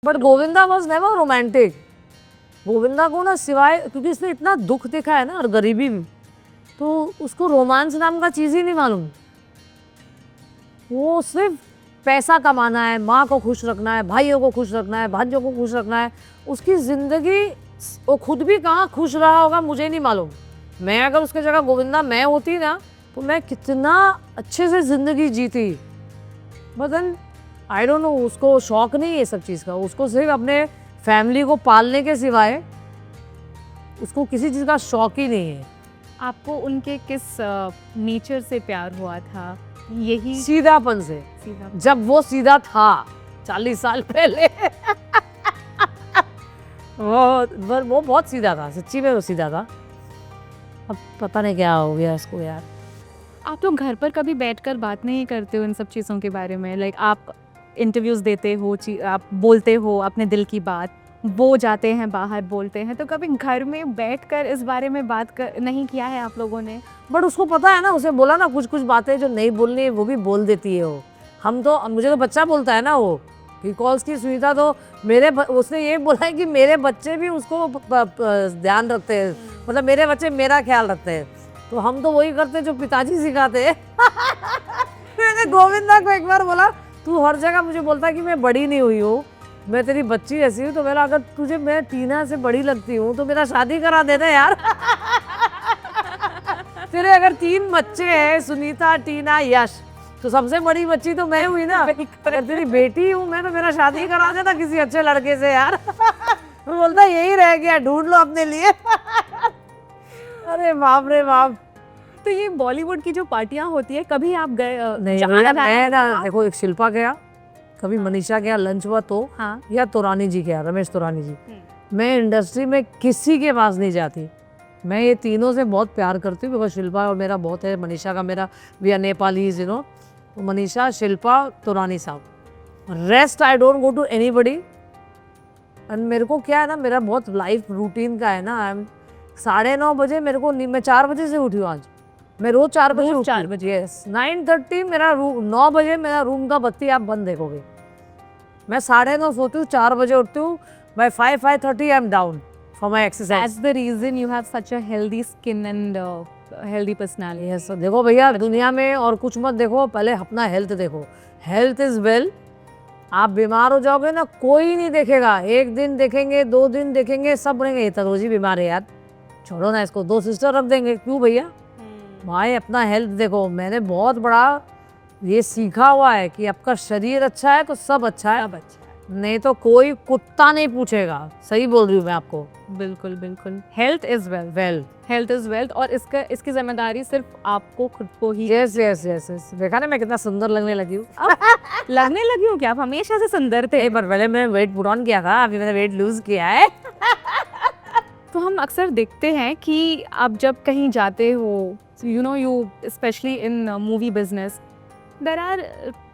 But Govinda was never romantic. Govinda को ना सिवाय, क्योंकि इसने इतना दुख देखा है ना और गरीबी भी, तो उसको रोमांस नाम का चीज़ ही नहीं मालूम। वो सिर्फ पैसा कमाना है, माँ को खुश रखना है, भाइयों को खुश रखना है, भांजों को खुश रखना है। उसकी ज़िंदगी, वो खुद भी कहाँ खुश रहा होगा मुझे नहीं मालूम। मैं अगर उसके जगह गोविंदा मैं होती ना, तो मैं कितना अच्छे से ज़िंदगी जीती। But then I don't know, उसको शौक नहीं है ये सब चीज़ का। उसको सिर्फ अपने फैमिली को पालने के सिवाय उसको किसी चीज़ का शौक ही नहीं है। आपको उनके किस नेचर से प्यार हुआ था? यही सीधापन से। सीधा। जब वो सीधा था 40 साल पहले वो बहुत सीधा था, सच्ची में वो सीधा था। अब पता नहीं क्या हो गया इसको यार। आप लोग घर पर कभी बैठकर बात नहीं करते हो इन सब चीज़ों के बारे में? लाइक आप इंटरव्यूज़ देते हो, आप बोलते हो अपने दिल की बात, वो जाते हैं बाहर बोलते हैं, तो कभी घर में बैठकर इस बारे में बात नहीं किया है आप लोगों ने? बट उसको पता है ना, उसे बोला ना कुछ कुछ बातें जो नहीं बोलनी है वो भी बोल देती है वो। हम तो, मुझे तो बच्चा बोलता है ना वो, ही कॉल्स की सुनीता, तो उसने ये बोला है कि मेरे बच्चे भी उसको ध्यान रखते हैं, मतलब मेरे बच्चे मेरा ख्याल रखते हैं। तो हम तो वही करते जो पिताजी सिखाते हैं। मैंने गोविंदा को एक बार बोला, तू हर जगह मुझे बोलता है कि मैं बड़ी नहीं हुई हूँ, मैं तेरी बच्ची ऐसी हूँ, तो मेरा अगर तुझे मैं टीना से बड़ी लगती हूँ तो मेरा शादी करा देना यार। तेरे अगर 3 बच्चे हैं, सुनीता, टीना, यश, तो सबसे बड़ी बच्ची तो मैं हुई ना। अगर तेरी बेटी हूँ मैं, तो मेरा शादी करा देना किसी अच्छे लड़के से यार। वो बोलता यही रह गया, ढूंढ लो अपने लिए। अरे बाप रे बाप। तो ये बॉलीवुड की जो पार्टियां होती है, कभी आप गए? नहीं, मैं ना देखो, एक शिल्पा गया, कभी मनीषा गया, लंच हुआ तो, हाँ। या तोरानी जी गया, रमेश तोरानी जी। मैं इंडस्ट्री में किसी के पास नहीं जाती। मैं ये तीनों से बहुत प्यार करती हूँ, बिकॉज शिल्पा और मेरा बहुत है, मनीषा का मेरा, we are Nepalis you know. Manisha, Shilpa, Torani Sahab, rest I don't go to anybody. And मेरे को क्या है ना, मेरा बहुत लाइफ रूटीन का है ना, 9:30 बजे मेरे को, मैं 4 बजे से उठी हूँ आज। मैं रोज 4 बजे उठती हूँ। 4 बजे? यस, 9:30 मेरा रूम, 9 बजे मेरा रूम का बत्ती आप बंद देखोगे। मैं 9:30 सोती हूँ, 4 बजे उठती हूँ, by 5:30 I am down for my exercise. That's the reason you have such a healthy skin and healthy personality. Yes, देखो भैया, दुनिया में और कुछ मत देखो, पहले अपना हेल्थ देखो। Health is well. आप बीमार हो जाओगे ना, कोई नहीं देखेगा। 1 दिन देखेंगे, 2 दिन देखेंगे, सब बोलेंगे ये तो रोज ही बीमार है यार, छोड़ो ना इसको, 2 सिस्टर रख देंगे। क्यों भैया? भाई अपना हेल्थ देखो। मैंने बहुत बड़ा ये सीखा हुआ है कि आपका शरीर अच्छा है तो सब अच्छा है, नहीं तो कोई कुत्ता नहीं पूछेगा। सही बोल रही हूँ मैं आपको। बिल्कुल बिल्कुल। Health is wealth. Health is wealth, और इसकी जिम्मेदारी सिर्फ आपको खुद को ही। Yes yes yes yes. देखा ना मैं कितना सुंदर लगने लगी हूँ। लगने लगी हूँ क्या? आप हमेशा से सुंदर थे। पर पहले मैंने वेट पुट ऑन किया था, अभी मैंने वेट लूज किया है। तो हम अक्सर देखते हैं कि आप जब कहीं जाते हो, you especially in movie business,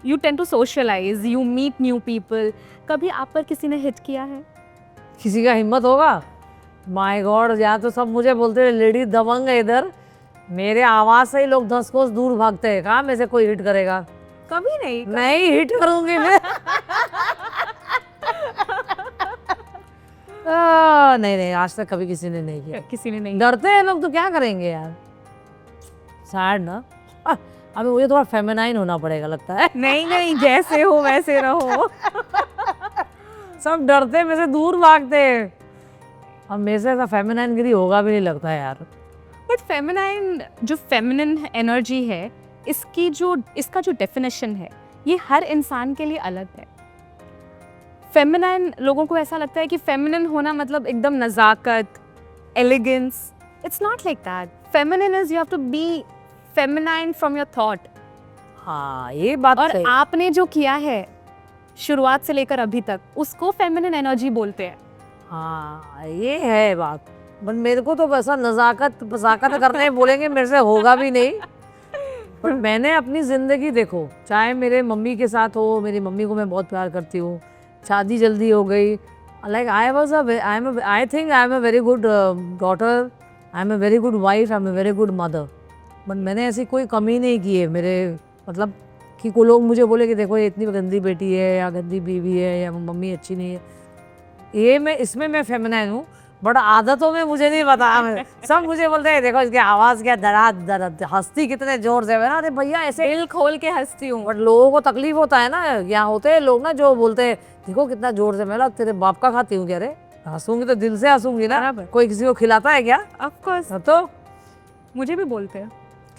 you tend to socialize, you meet new people. कभी आप पर किसी ने हिट किया है? किसी का हिम्मत होगा? माय गॉड, यहाँ तो सब मुझे बोलते हैं लेडी दबंग है इधर। मेरे आवाज से ही लोग 10 कोस दूर भागते हैं। कहाँ में से कोई हिट करेगा? कभी नहीं। नहीं हिट करूंगी मैं। नहीं, आज तक कभी किसी ने नहीं किया। किसी ने नहीं। डरते हैं लोग तो क्या करेंगे यार। सैड ना। अभी मुझे थोड़ा फेमिनाइन होना पड़ेगा लगता है। नहीं, जैसे हो वैसे रहो। सब डरते, मेरे से दूर भागते हैं। अब मेरे से ऐसा फेमिनाइन गिरी होगा भी नहीं लगता है यार। बट फेमिनाइन, जो फेमिनिन एनर्जी है, इसका जो डेफिनेशन है, ये हर इंसान के लिए अलग है। फेमिनाइन लोगों को ऐसा लगता है कि फेमिनिन होना मतलब एकदम नज़ाकत, elegance. It's not like that. Feminine is you have to be feminine from your thought. हाँ, ये बात और सही। आपने जो किया है शुरुआत से लेकर अभी तक, उसको फेमिनिन एनर्जी बोलते हैं। हाँ, ये है बात। बट मेरे को तो वैसा नज़ाकत करने बोलेंगे, मेरे से होगा भी नहीं। पर मैंने अपनी ज़िंदगी देखो, चाहे मेरे मम्मी के साथ हो, मेरी मम्मी को मैं बहुत प्यार करती हूँ, शादी जल्दी हो गई। Like I think I am a very good daughter, I am a very good wife, I am a very good mother. But मैंने ऐसी कोई कमी नहीं की है मेरे, मतलब कि कोई लोग मुझे बोले कि देखो ये इतनी गंदी बेटी है या गंदी बीवी है या मम्मी अच्छी नहीं है, ये मैं इसमें मैं फेमिनाइन हूँ, बट आदतों में मुझे नहीं पता। सब मुझे बोलते हैं देखो इसकी आवाज़ क्या दराद हंसती कितने जोर से है ना, अरे भैया ऐसे दिल खोल के हंसती हूँ। बट लोगों को तकलीफ होता है ना, यहाँ होते हैं लोग ना जो बोलते हैं देखो कितना जोर से, मैं तेरे बाप का खाती हूँ क्या रे, हंसूंगी तो दिल से हंसूंगी ना, बराबर। कोई किसी को खिलाता है क्या? ऑफ कोर्स, तो मुझे भी बोलते हैं।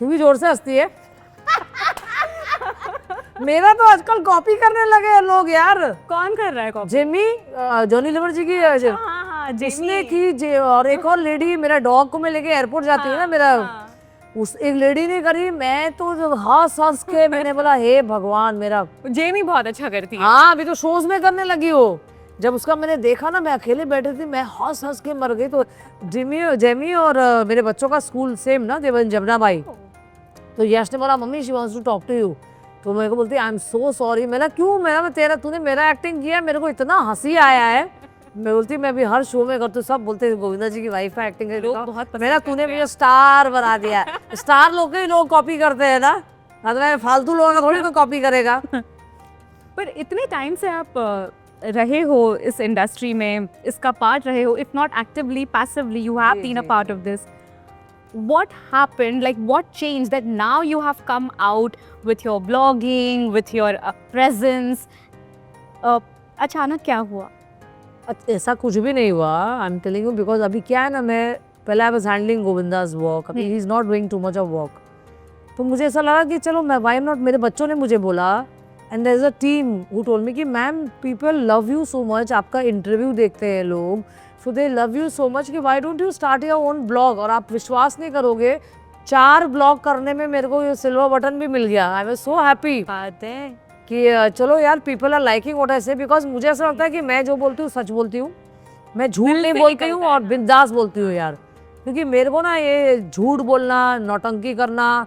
क्यों भी जोर से हंसती है? मेरा तो आजकल कॉपी करने लगे हैं लोग यार। कौन कर रहा है कॉपी? जेमी जॉनी लीवर जी की हाँ, उसने की और एक और लेडी, मेरा डॉग को मैं लेके एयरपोर्ट जाती हूँ ना, मेरा उस एक लेडी ने करी, मैं तो जब हंस के मैंने बोला हे भगवान मेरा। जेमी बहुत अच्छा करती है। हाँ अभी तो शोज में करने लगी हो, जब उसका मैंने देखा ना, मैं अकेले बैठी थी, मैं हंस के मर गई। तो जेमी और मेरे बच्चों का स्कूल सेम ना, देवन जमुना भाई। तो यश ने बोला mummy she wants to talk to you, तो मेरे को बोलती आई एम सो सॉरी। मैंने क्यों, मैं तेरा तूने मेरा एक्टिंग किया, मेरे को इतना हंसी आया है। मैं बोलती मैं भी हर शो में करती हूँ, सब बोलते हैं गोविंदा जी की वाइफ है एक्टिंग है, बहुत मेरा तूने मुझे स्टार बना दिया। स्टार लोग के लोग कॉपी करते हैं ना, मतलब फालतू लोगों का थोड़ी कोई कॉपी करेगा। पर इतने टाइम से आप रहे हो इस इंडस्ट्री में, इसका पार्ट रहे हो, if not actively passively you have been a part of this. What happened, like what changed that now you have come out with your blogging, with your presence? अचानक क्या हुआ? ऐसा कुछ भी नहीं हुआ, I am telling you, because अभी क्या है ना, मैं पहले I was handling Govinda's work, अभी ही is not doing too much of work. तो मुझे ऐसा लगा कि चलो मैं वाई नॉट, मेरे बच्चों ने मुझे बोला and there is a team who told me कि ma'am people love you so much, आपका इंटरव्यू देखते हैं लोग, so they love you so much कि why don't you start your own blog. और आप विश्वास नहीं करोगे, 4 ब्लॉग करने में मेरे को ये सिल्वर बटन भी मिल गया। आई वाज सो हैप्पी बात है कि चलो यार people are liking what I say, because मुझे ऐसा लगता है कि मैं जो बोलती हूँ सच बोलती हूँ, मैं झूठ नहीं बोलती हूँ और बिंदास बोलती हूँ यार। क्योंकि मेरे को ना ये झूठ बोलना, नौटंकी करना,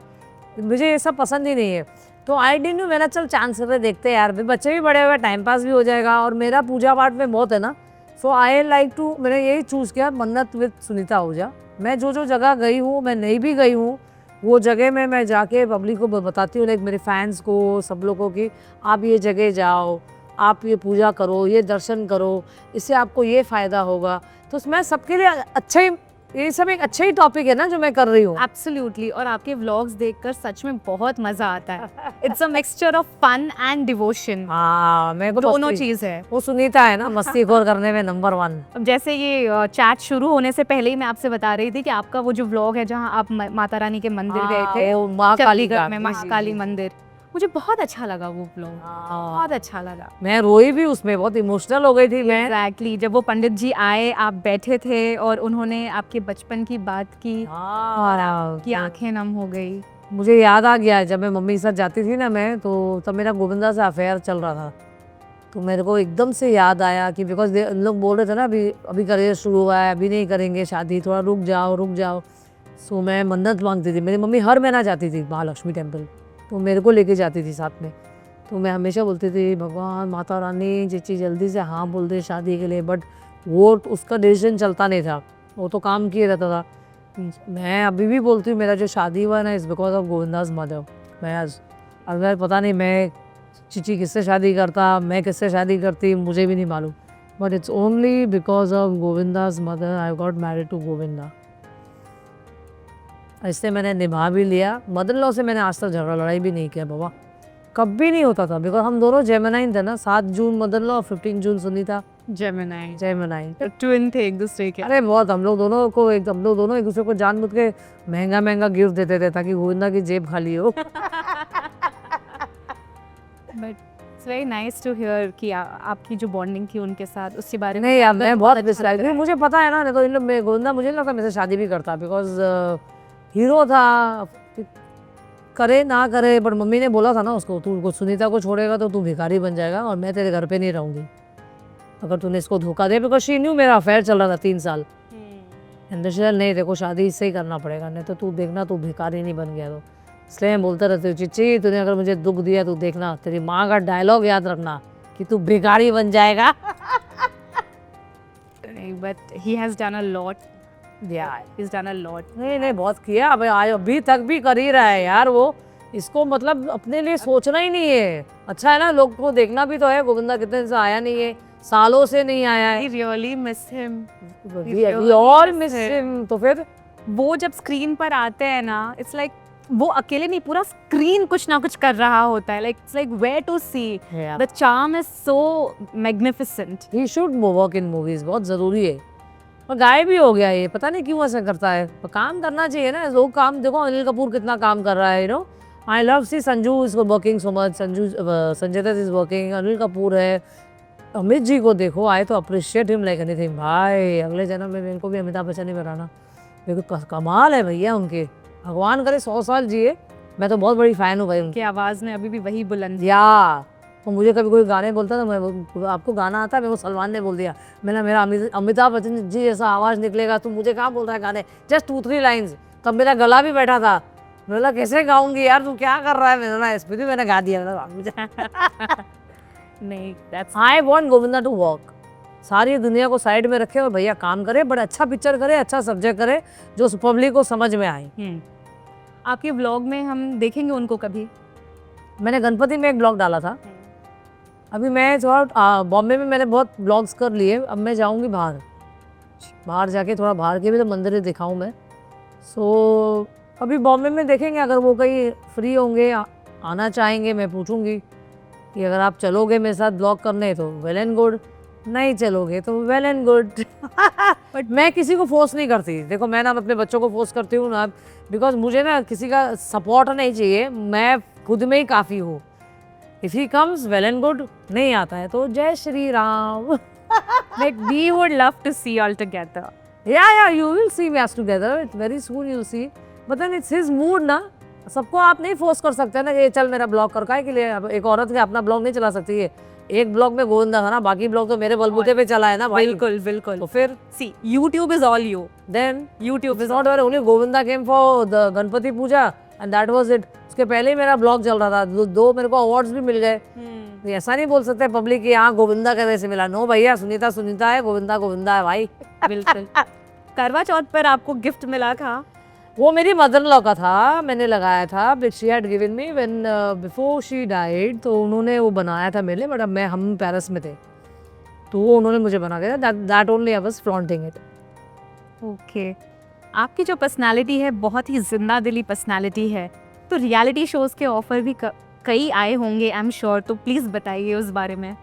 मुझे ये सब पसंद ही नहीं है। तो आई डिडंट नो, मैंने चल चांस करके देखते हैं यार, बच्चे भी बड़े हुए, टाइम पास भी हो जाएगा, और मेरा पूजा पाठ में बहुत है ना, सो आई लाइक टू, मैंने यही चूज़ किया मन्नत विद सुनीता आहूजा। मैं जो जो जगह गई हूँ, मैं नहीं भी गई हूँ, वो जगह में मैं जाके पब्लिक को बताती हूँ, लाइक मेरे फैंस को, सब लोगों की, आप ये जगह जाओ, आप ये पूजा करो, ये दर्शन करो, इससे आपको ये फ़ायदा होगा। तो मैं सबके लिए अच्छा ही, ये सब एक अच्छा ही टॉपिक है ना जो मैं कर रही हूँ। एब्सोल्युटली, और आपके व्लॉग्स देखकर सच में बहुत मजा आता है। It's a mixture of fun and devotion. हाँ, मेरे को दोनों चीज है। वो सुनीता है ना मस्तीखोर करने में नंबर 1। अब जैसे ये चैट शुरू होने से पहले ही मैं आपसे बता रही थी कि आपका वो जो व्लॉग है जहाँ आप माता रानी के मंदिर गए थे, महाकाली चंडीगढ़ में महाकाली मंदिर, मुझे बहुत अच्छा लगा वो व्लॉग, बहुत अच्छा लगा। मैं रोई भी उसमें, बहुत इमोशनल हो गई थी मैं। एग्जैक्टली, जब वो पंडित जी आए, आप बैठे थे और उन्होंने आपके बचपन की बात की और आपकी आंखें नम हो गई। मुझे याद आ गया, जब मैं मम्मी के साथ जाती थी ना मैं, तो तब मेरा गोविंदा से अफेयर चल रहा था, तो मेरे को एकदम से याद आया कि बिकॉज लोग बोल रहे थे ना अभी करियर शुरू हुआ है, अभी नहीं करेंगे शादी, थोड़ा रुक जाओ। सो मैं मन्नत मांगती थी, मेरी मम्मी हर महीना जाती थी महालक्ष्मी टेम्पल, तो मेरे को लेके जाती थी साथ में। तो मैं हमेशा बोलती थी भगवान माता रानी जिची जल्दी से हाँ बोल दे शादी के लिए, बट वो उसका डिसीजन चलता नहीं था, वो तो काम किए रहता था। मैं अभी भी बोलती हूँ मेरा जो शादी हुआ ना is because of Govinda's mother. मैं अगर पता नहीं मैं चिची किससे शादी करता, मैं किससे शादी करती, मुझे भी नहीं मालूम, but it's only because of Govinda's mother I got married to Govinda. इससे मैंने निभा भी लिया। मदर लॉ से मैंने आज तक झगड़ा लड़ाई भी नहीं किया बाबा, कभी नहीं होता था, बिकॉज हम दोनों जेमिनाइन थे ना। 7 जून मदर लॉ, 15 जून सुनीता। जेमिनाइन ट्विन थे एक दूसरे के। अरे बहुत, हम लोग दोनों एक दूसरे को जानबूझ के महंगा गिफ्ट देते थे ताकि गोविंदा की जेब खाली हो। But it's very nice to hear कि आपकी जो बॉन्डिंग थी उनके साथ, उसके बारे में नहीं यार, मैं बहुत मिस करती, मुझे पता है ना, नहीं तो इन लोग गोविंदा मुझे नहीं लगता मेरे से शादी भी करता, बिकॉज हीरो था, करे ना करे, बट मम्मी ने बोला था ना उसको, तू सुनीता को छोड़ेगा तो तू भिखारी बन जाएगा और मैं तेरे घर पे नहीं रहूँगी अगर तूने इसको धोखा दे, बिकॉज शी न्यू मेरा अफेयर चल रहा था 3 साल। इंडस्ट्रियल नहीं, देखो शादी इससे ही करना पड़ेगा, नहीं तो तू देखना तू भिखारी नहीं बन गया। तो इसलिए मैं बोलते रहती हूँ चिच्ची तूने अगर मुझे दुख दिया तू देखना, तेरी माँ का डायलॉग याद रखना कि तू भिखारी बन जाएगा। But he has done a lot, Yeah. he's done a lot. नहीं बहुत किया, अभी तक भी कर ही रहा है यार वो। इसको मतलब अपने लिए सोचना ही नहीं है। अच्छा है ना, लोग को देखना भी तो है, गोविंदा कितने दिन से आया नहीं है, सालों से नहीं आया है। I really miss him. We all miss him। तो फिर वो जब स्क्रीन पर आते हैं ना, इट्स लाइक वो अकेले नहीं, पूरा स्क्रीन कुछ ना कुछ कर रहा होता है। Like it's like where to see, the charm is so magnificent. He should work in movies, बहुत ज़रूरी है। और गायब भी हो गया ये, पता नहीं क्यों ऐसा करता है। पर काम करना चाहिए ना लोग, काम देखो अनिल कपूर कितना काम कर रहा है, you know. I love see Sanju is working so much, Sanjay Dutt is working, Anil Kapoor है, अमित जी को देखो, आई तो अप्रिशिएट हिम लाइक एनीथिंग। भाई अगले जन्म में मेरे को भी अमिताभ बच्चन ही बनाना, मेरे को कमाल है भैया उनके, भगवान करे 100 साल जिए। मैं तो बहुत बड़ी फ़ैन हूँ भाई उनकी की आवाज़ में अभी भी वही बुलंद। या। तो मुझे कभी कोई गाने बोलता था, मैं आपको गाना आता है, मेरे को सलमान ने बोल दिया, मैंने मेरा अमिताभ बच्चन जी जैसा आवाज़ निकलेगा, तू मुझे कहाँ बोल रहा है गाने, जस्ट 2-3 लाइन्स। तब मेरा गला भी बैठा था, मैं बोला कैसे गाऊंगी यार, तू क्या कर रहा है, मैंने ना इस पर भी मैंने गा दिया। नहीं, that's I want Govinda to work, सारी दुनिया को साइड में रखे और भैया काम करे, बड़ा अच्छा पिक्चर करे, अच्छा सब्जेक्ट करे जो पब्लिक को समझ में आए। आपके व्लॉग में हम देखेंगे उनको कभी? मैंने गणपति में एक ब्लॉग डाला था। अभी मैं थोड़ा बॉम्बे में मैंने बहुत ब्लॉग्स कर लिए, अब मैं जाऊंगी बाहर जाके थोड़ा बाहर के भी तो मंदिर दिखाऊं मैं। सो अभी बॉम्बे में देखेंगे, अगर वो कहीं फ्री होंगे आना चाहेंगे, मैं पूछूंगी कि अगर आप चलोगे मेरे साथ ब्लॉग करने तो वेल एंड गुड, नहीं चलोगे तो वेल एंड गुड। बट मैं किसी को फोर्स नहीं करती। देखो मैं ना अपने बच्चों को फोर्स करती हूँ ना, बिकॉज मुझे ना किसी का सपोर्ट नहीं चाहिए, मैं खुद में ही काफ़ी हूँ। If he comes well and good, नहीं आता है तो जय Shri Ram. Like we would love to see all together. Yeah, you will see us together. Very soon you'll see. But then it's his mood ना, सबको आप नहीं फोर्स कर सकते ना कि चल मेरा ब्लॉग कर, काहे के लिए। अब एक औरत के अपना ब्लॉग नहीं चला सकती है। एक ब्लॉग में गोविंदा था ना, बाकी ब्लॉग तो मेरे बलबूते पे चला है ना भाई। बिल्कुल बिल्कुल। तो फिर See, YouTube is all you. then YouTube it's not only Govinda came for the Ganpati Puja and that was it। उसके पहले ही मेरा ब्लॉग चल रहा था, दो मेरे को अवार्ड्स भी मिल गए। तो ऐसा नहीं बोल सकते पब्लिक कि हाँ गोविंदा के वजह से मिला। नो भैया, सुनीता है, गोविंदा है भाई। बिल्कुल। करवा चौथ पर आपको गिफ्ट मिला था? वो मेरी मदर लॉ का था, मैंने लगाया था, but she had given me when before she died. तो उन्होंने वो बनाया था मेरे लिए, बट अब हम पेरिस में थे तो वो उन्होंने मुझे बना के दिया। That only I was flaunting it. Okay. आपकी जो पर्सनालिटी है बहुत ही जिंदा दिली पर्सनालिटी है, तो रियलिटी शोज़ के ऑफर भी कई आए होंगे आई एम श्योर, तो प्लीज़ बताइए उस बारे में।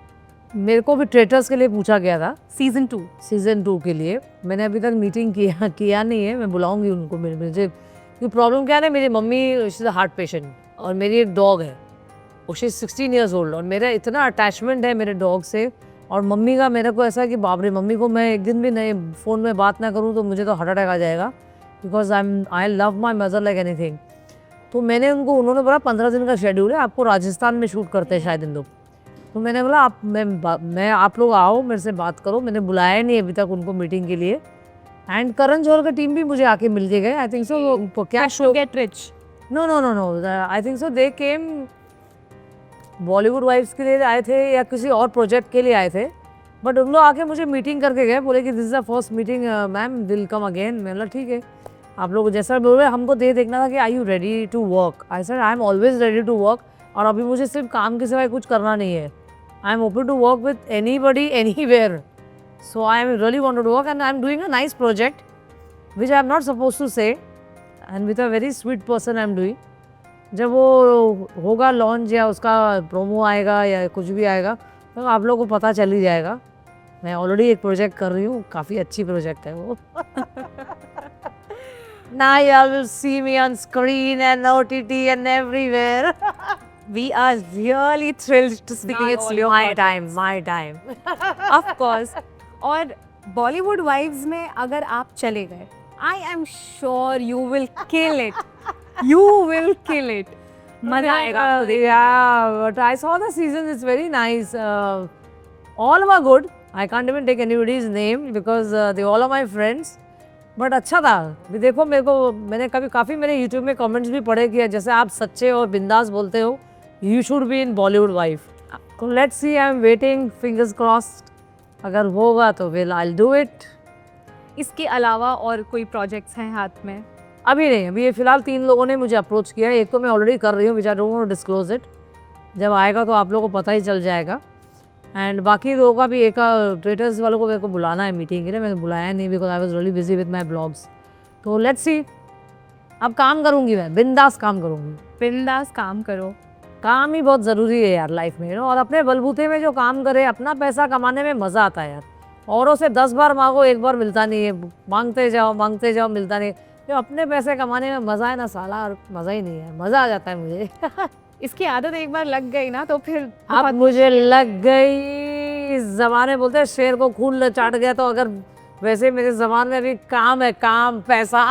मेरे को भी ट्रेटर्स के लिए पूछा गया था सीज़न 2 के लिए। मैंने अभी तक मीटिंग किया नहीं है, मैं बुलाऊंगी उनको। मुझे प्रॉब्लम क्या है ना, मेरी mummy she is a heart patient और मेरी एक डॉग है, वो शी 16 ईयर्स ओल्ड, और मेरा इतना अटैचमेंट है मेरे डॉग से। और मम्मी का मेरे को ऐसा कि बाप रे, मम्मी को मैं एक दिन भी नहीं फ़ोन में बात ना करूँ तो मुझे तो हार्ट अटैक आ जाएगा, because I love my mother like anything. तो मैंने उन्होंने बोला 15 दिन का शेड्यूल है, आपको राजस्थान में शूट करते हैं शायद इन लोग। तो मैंने बोला मैं आप लोग आओ, मेरे से बात करो। मैंने बुलाया नहीं अभी तक उनको मीटिंग के लिए। एंड करण जौहर का टीम भी मुझे आके मिल के गए, आई थिंक सो। क्या show get rich? No, I think so they came Bollywood wives के लिए आए थे या किसी और प्रोजेक्ट के लिए आए थे, बट उन लोग आके मुझे मीटिंग करके गए, बोले कि this is the first meeting ma'am, will come again. मैं बोला ठीक है, आप लोग जैसा बोल रहे, हमको देखना था कि I you ready to work. I said I am always ready to work, और अभी मुझे सिर्फ काम के सिवाय कुछ करना नहीं है। I am open to work with anybody anywhere, so I am really wanted to work and I am doing a nice project which I am not suppose to say, and with a very sweet person I am doing. जब वो होगा launch या उसका promo आएगा या कुछ भी आएगा तो आप लोगों को पता चल ही जाएगा। मैं ऑलरेडी एक प्रोजेक्ट कर रही हूँ, काफ़ी अच्छी प्रोजेक्ट है वो। Now you will see me on screen and OTT and everywhere. We are really thrilled to see It's all my your time. Of course. और बॉलीवुड वाइब्स में अगर आप चले गए, I am sure you will kill it. You will kill it. मजा आएगा। Yeah, but I saw the seasons. It's very nice. All were good. I can't even take anybody's name because they all are my friends. But अच्छा था। भी देखो मैंने काफ़ी मेरे YouTube में कमेंट्स भी पढ़े कि जैसे आप सच्चे और बिंदास बोलते हो, you should be in Bollywood wife. So let's see. I'm waiting. Fingers crossed. अगर होगा तो I'll do it. इसके अलावा और कोई प्रोजेक्ट्स हैं हाथ में? अभी नहीं, अभी ये फिलहाल 3 लोगों ने मुझे अप्रोच किया है। एक तो मैं ऑलरेडी कर रही हूँ, which I don't want to disclose it. जब आएगा तो आप लोगों को पता ही चल जाएगा। एंड बाकी लोगों का भी एक ट्रेडर्स वालों को मेरे को बुलाना है मीटिंग के लिए, मैंने बुलाया नहीं because I was really busy with my blogs. तो लेट्स सी, अब काम करूँगी, मैं बिंदास काम करूँगी। बिंदास काम करो। काम ही बहुत ज़रूरी है यार लाइफ में, और अपने बलबूते में जो काम करे, अपना पैसा कमाने में मज़ा आता है यार। औरों से 10 बार मांगो, 1 बार मिलता नहीं है, मांगते जाओ मिलता नहीं। जो अपने पैसे कमाने में मज़ा है ना साला, और मज़ा ही नहीं है, मज़ा आ जाता है मुझे। इसकी आदत एक बार लग गई ना तो फिर अब मुझे लग गई। इस जमाने बोलते हैं शेर को खून चाट गया, तो अगर वैसे मेरे जबान में अभी काम है, काम पैसा।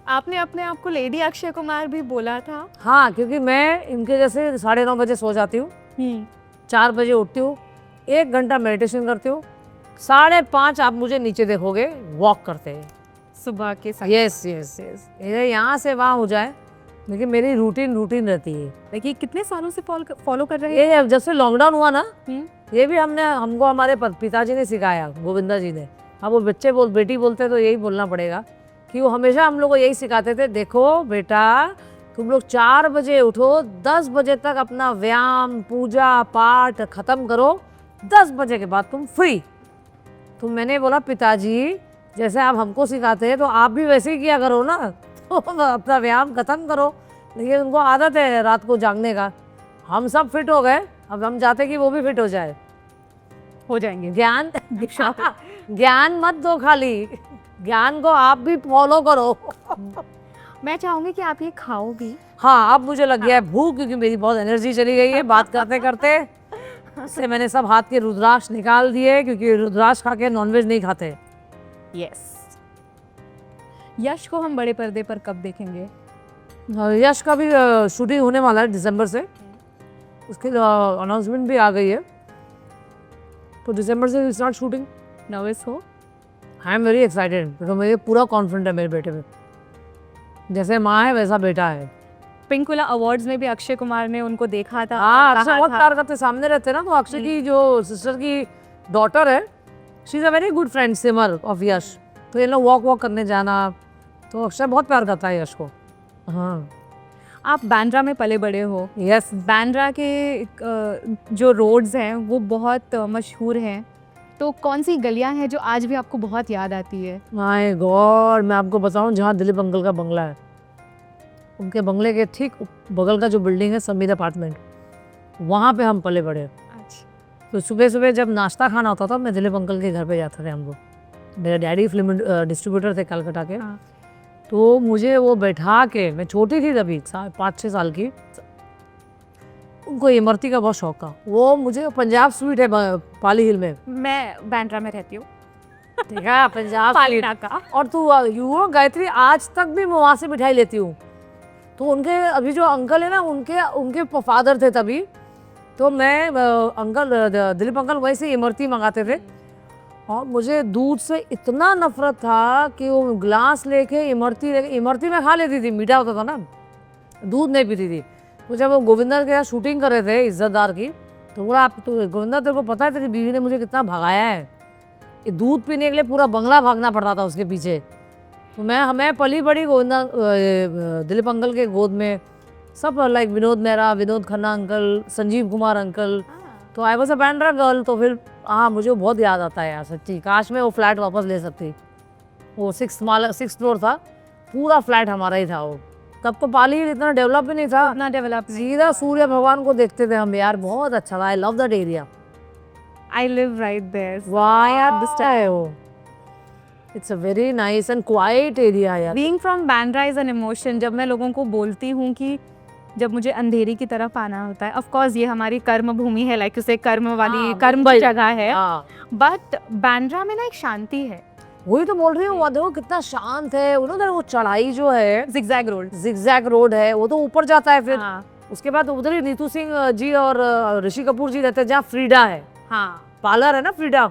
आपने अपने आप को लेडी अक्षय कुमार भी बोला था। हाँ, क्योंकि मैं इनके जैसे 9:30 बजे सो जाती हूँ, 4 बजे उठती हूँ, 1 घंटा मेडिटेशन करती हूँ, 5:30 आप मुझे नीचे देखोगे वॉक करते हैं सुबह के समय। यस यस यस, यहाँ से वहाँ हो जाए, लेकिन मेरी रूटीन रहती है। देखिए कितने सालों से फॉलो कर रहे हैं। ये जब से लॉकडाउन हुआ ना, ये भी हमको हमारे पिताजी ने सिखाया, गोविंदा जी ने। अब वो बेटी बोलते तो यही बोलना पड़ेगा कि वो हमेशा हम लोग को यही सिखाते थे, देखो बेटा तुम लोग 4 बजे उठो, 10 बजे तक अपना व्यायाम पूजा पाठ खत्म करो, 10 बजे के बाद तुम फ्री। तो मैंने बोला पिताजी जैसे आप हमको सिखाते हैं तो आप भी वैसे ही किया करो ना, तो अपना व्यायाम खत्म करो। लेकिन उनको आदत है रात को जागने का। हम सब फिट हो गए, अब हम चाहते कि वो भी फिट हो जाए। हो जाएंगे। ज्ञान मत दो, खाली ज्ञान को आप भी फॉलो करो। मैं चाहूंगी कि आप ये खाओ भी। हाँ, अब मुझे लग गया है भूख, क्योंकि मेरी बहुत एनर्जी चली गई है बात करते करते। इससे मैंने सब हाथ के रुद्राक्ष निकाल दिए, क्योंकि रुद्राक्ष खा के नॉनवेज नहीं खाते। यस। यश को हम बड़े पर्दे पर कब देखेंगे? यश का भी शूटिंग होने वाला है दिसंबर से, उसकी अनाउंसमेंट भी आ गई है, तो दिसंबर से स्टार्ट शूटिंग। नर्वस हो? आई एम वेरी एक्साइटेड, तो मुझे पूरा कॉन्फिडेंट है मेरे बेटे में। जैसे माँ है वैसा बेटा है। पिंकुला अवार्ड्स में भी अक्षय कुमार ने उनको देखा था। हाँ, अक्षय बहुत प्यार करते, सामने रहते ना। तो अक्षय की जो सिस्टर की डॉटर है, she is a very good friend Simar of Yash. तो ये लोग वॉक करने जाना, तो अक्षय बहुत प्यार करता है यश को। हाँ, आप बांद्रा में पले बड़े हो। यस। बांद्रा के जो रोड्स हैं वो बहुत मशहूर हैं, तो कौन सी गलियां हैं जो आज भी आपको बहुत याद आती है? माय गॉड, मैं आपको बताऊं, जहाँ दिलीप अंकल का बंगला है, उनके बंगले के ठीक बगल का जो बिल्डिंग है समीर अपार्टमेंट, वहाँ पे हम पले बड़े। अच्छा। तो सुबह सुबह जब नाश्ता खाना होता था, मैं दिलीप अंकल के घर पे जाते थे हम लोग। मेरे डैडी फिल्म डिस्ट्रीब्यूटर थे कलकत्ता के। हाँ। तो मुझे वो बैठा के, मैं छोटी थी तभी 5-6 साल की, उनको इमरती का बहुत शौक था। वो मुझे पंजाब स्वीट है पाली हिल में, मैं बांद्रा में रहती हूँ। ठीक है, पंजाब पाली स्वीट। नाका। और तू यू गायत्री, आज तक भी मैं वहाँ से मिठाई लेती हूँ। तो उनके अभी जो अंकल है ना, उनके फादर थे तभी, तो मैं दिलीप अंकल वहीं से इमरती मंगाते थे। और मुझे दूध से इतना नफरत था कि वो ग्लास लेके इमरती में खा लेती थी, मीठा होता था ना, दूध नहीं पीती थी। तो जब वो गोविंदा के साथ शूटिंग कर रहे थे इज्जतदार की, तो बोला आप तो गोविंदा, तेरे को पता है तेरी बीवी ने मुझे कितना भगाया है, ये दूध पीने के लिए पूरा बंगला भागना पड़ता था उसके पीछे। तो मैं पली बड़ी गोविंदा दिलीप अंकल के गोद में, सब like Vinod Mehra, Vinod Khanna uncle, Sanjeev Kumar uncle. तो I was a Bandra girl. तो फिर हाँ, मुझे वो बहुत याद आता है यार, सच्ची। काश मैं वो फ्लैट वापस ले सकती। वो 6th फ्लोर था, पूरा फ्लैट हमारा ही था वो। तब तो पाली इतना डेवलप भी नहीं था, इतना डेवलप। सीधा सूर्य भगवान को देखते थे हम यार, बहुत अच्छा था। I love that area. I live right there. वाह यार, दिस है वो, it's a very nice and quiet area यार। Being from Bandra is an emotion. जब मैं लोगों को बोलती हूँ कि जब मुझे अंधेरी की तरफ आना होता है, ऑफ कोर्स ये हमारी कर्म भूमि है, लाइक उसे कर्म वाली कर्म की जगह है, बट बांद्रा में ना एक शांति है। वही तो बोल रही हूँ, देखो कितना शांत है। उधर वो चढ़ाई जो है, जिगजैग रोड है, वो तो ऊपर जाता है फिर। उसके बाद उधर ही नीतू सिंह जी और ऋषि कपूर जी रहते हैं, जहाँ फ्रीडा है। हाँ, पार्लर है ना फ्रीडा।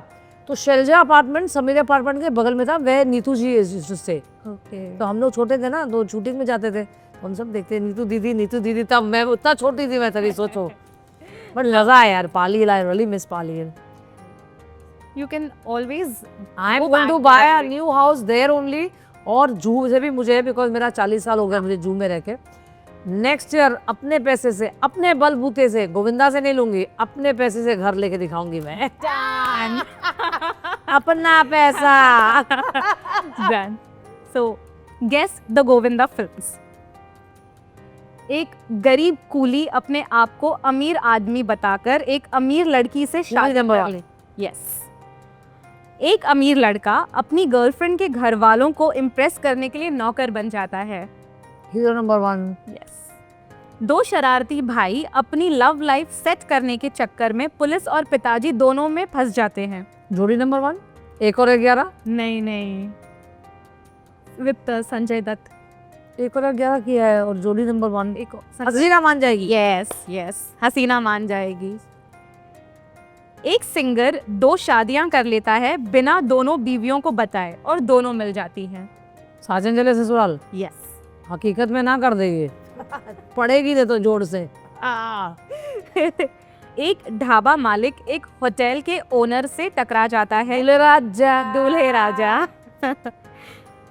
तो शैलजा अपार्टमेंट समीर अपार्टमेंट के बगल में था, वह नीतू जी से। तो हम लोग छोटे थे ना, तो शूटिंग में जाते थे, हम सब देखते नीतू दीदी। तब मैं उतना छोटी थी, मैं तभी सोचो। बट मजा है यार, Pali, I really miss Pali. you can always I am go going back to to buy that a place. New house there only. और जू से भी मुझे, बिकॉज मेरा 40 साल हो गया मुझे जू में रह के, नेक्स्ट ईयर अपने पैसे से, अपने बलबूते से, गोविंदा से नहीं लूंगी, अपने पैसे से घर लेके दिखाऊंगी मैं। अपना पैसा। Done. So, guess the Govinda films. एक गरीब कूली अपने आप को अमीर आदमी बताकर एक अमीर लड़की से शादी number कर one. ले। Yes. एक अमीर लड़का अपनी गर्लफ्रेंड के घर वालों को इम्प्रेस करने के लिए नौकर बन जाता है। Hero number 1। Yes. दो शरारती भाई अपनी लव लाइफ सेट करने के चक्कर में पुलिस और पिताजी दोनों में फंस जाते हैं। जोड़ी नंबर 1। 1 और 11। नहीं विद संजय दत्त। 1 और 11 किया है, और जोड़ी नंबर 1 एक हसीना मान जाएगी। यस हसीना मान जाएगी। एक सिंगर 2 शादियां कर लेता है बिना दोनों बीवियों को बताए और दोनों मिल जाती हैं। साजन चले ससुराल। यस हकीकत में ना कर देगी, पड़ेगी दे तो जोड़ से। एक ढाबा मालिक एक होटल के ओनर से टकरा जाता है। दूल्हे राजा।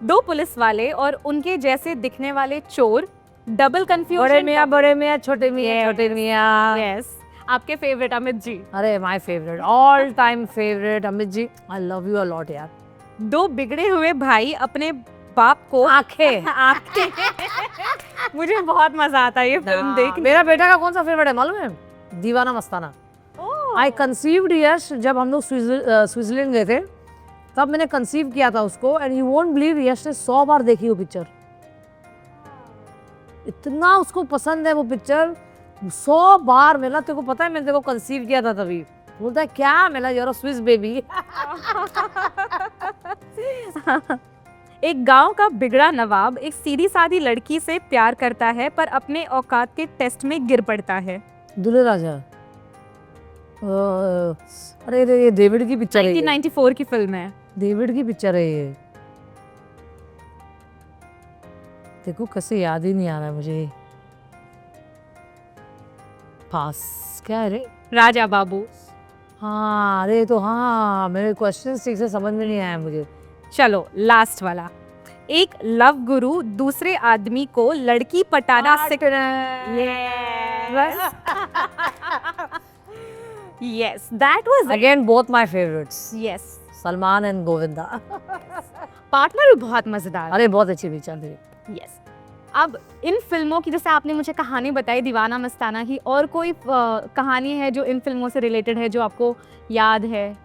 2 पुलिस वाले और उनके जैसे दिखने वाले चोर डबल कंफ्यूजन। बड़े मियाँ छोटे मियाँ। यस आपके फेवरेट अमित जी। अरे my favourite, all time favourite Amit ji, I love you a lot यार। 2 बिगड़े हुए भाई अपने बाप को आंखें मुझे बहुत मजा आता है ये फिल्म देख। मेरा बेटा का कौन सा फेवरेट है मालूम है? दीवाना मस्ताना। आई कंसीव्ड यश, जब हम लोग स्विट्जरलैंड गए थे तब मैंने कंसीव किया था उसको, एंड यू वोंट बिलीव यश ने 100 बार देखी वो पिक्चर। इतना उसको पसंद है वो पिक्चर, 100 बार। मेरा तेरे को पता है मैंने तेरे को कंसीव किया था तभी। बोलता है क्या? मेरा यूर स्विस बेबी। एक गांव का बिगड़ा नवाब एक सीधी सादी लड़की से प्यार करता है पर अपने औकात के टेस्ट में गिर पड़ता है। दूल्हे राजा। अरे ये डेविड की पिक्चर है। 1994 की फिल्म है। डेविड की पिक्चर है ये। देखो कैसे याद ही नहीं आ रहा है मुझे। पास क्या है रे? राजा बाबू। हाँ अरे तो हाँ, मेरे क्वेश्चन ठीक से समझ में नहीं आया मुझे। चलो लास्ट वाला। एक लव गुरु दूसरे आदमी को लड़की पटाना Yes, that was it. Again both my favorites. Yes. Salman and Govinda. Partner भी बहुत मजेदार। अरे बहुत अच्छी पिक्चर थी। Yes. अब इन फिल्मों की, जैसे आपने मुझे कहानी बताई दीवाना मस्ताना की, और कोई कहानी है जो इन फिल्मों से रिलेटेड है जो आपको याद है?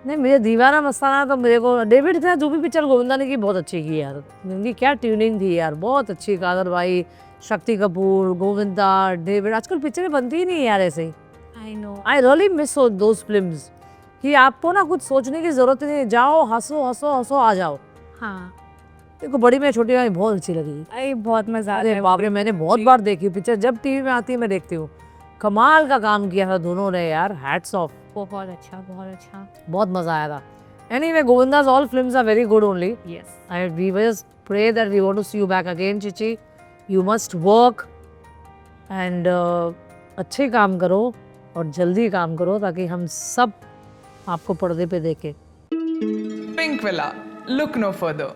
नहीं, मुझे दीवाना मस्ताना तो मेरे को डेविड का जो भी पिक्चर गोविंदा ने की बहुत अच्छी की यार। उनकी क्या ट्यूनिंग थी यार, बहुत अच्छी। कादर भाई, शक्ति कपूर, गोविंदा, डेविड। आजकल पिक्चरें बनती ही नहीं यार ऐसे। I know, I really miss those films कि आपको ना कुछ सोचने की जरूरत नहीं, जाओ हंसो हंसो हंसो आ जाओ। हाँ देखो बड़ी में छोटी में बहुत अच्छी लगी। अरे बहुत मजा आता अरे है। बाप रे, मैंने बहुत बार देखी पिक्चर, जब टीवी में आती है मैं देखती हूँ। कमाल का काम किया था दोनों ने यार, हैट्स ऑफ। बहुत अच्छा, बहुत अच्छा। बहुत मजा आया था। Anyway, Govinda's all films are very good only. Yes. And we just pray that we want to see you back again, Chichi. You must work and अच्छे काम करो और जल्दी काम करो ताकि हम सब आपको पर्दे पे देखें। Pink Villa, look no further.